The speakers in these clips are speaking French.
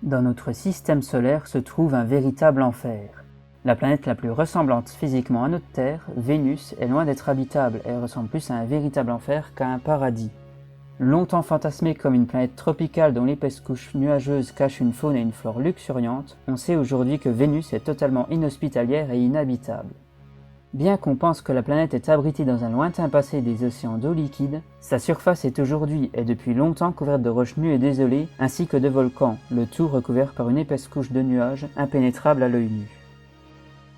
Dans notre système solaire se trouve un véritable enfer. La planète la plus ressemblante physiquement à notre Terre, Vénus, est loin d'être habitable et ressemble plus à un véritable enfer qu'à un paradis. Longtemps fantasmée comme une planète tropicale dont l'épaisse couche nuageuse cache une faune et une flore luxuriantes, on sait aujourd'hui que Vénus est totalement inhospitalière et inhabitable. Bien qu'on pense que la planète est abritée dans un lointain passé des océans d'eau liquide, sa surface est aujourd'hui et depuis longtemps couverte de roches nues et désolées, ainsi que de volcans, le tout recouvert par une épaisse couche de nuages impénétrable à l'œil nu.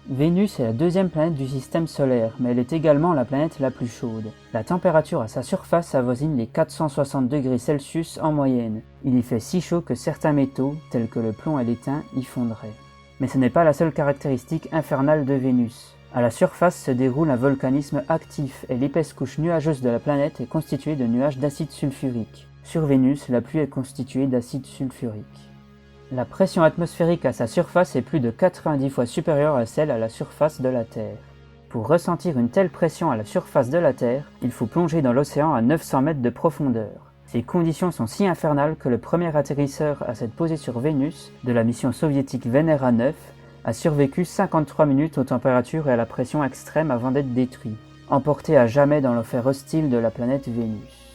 Vénus est la deuxième planète du système solaire, mais elle est également la planète la plus chaude. La température à sa surface avoisine les 460 degrés Celsius en moyenne. Il y fait si chaud que certains métaux, tels que le plomb et l'étain, y fondraient. Mais ce n'est pas la seule caractéristique infernale de Vénus. À la surface se déroule un volcanisme actif et l'épaisse couche nuageuse de la planète est constituée de nuages d'acide sulfurique. Sur Vénus, la pluie est constituée d'acide sulfurique. La pression atmosphérique à sa surface est plus de 90 fois supérieure à celle à la surface de la Terre. Pour ressentir une telle pression à la surface de la Terre, il faut plonger dans l'océan à 900 mètres de profondeur. Ces conditions sont si infernales que le premier atterrisseur à s'être posé sur Vénus, de la mission soviétique Venera 9, a survécu 53 minutes aux températures et à la pression extrême avant d'être détruit, emporté à jamais dans l'enfer hostile de la planète Vénus.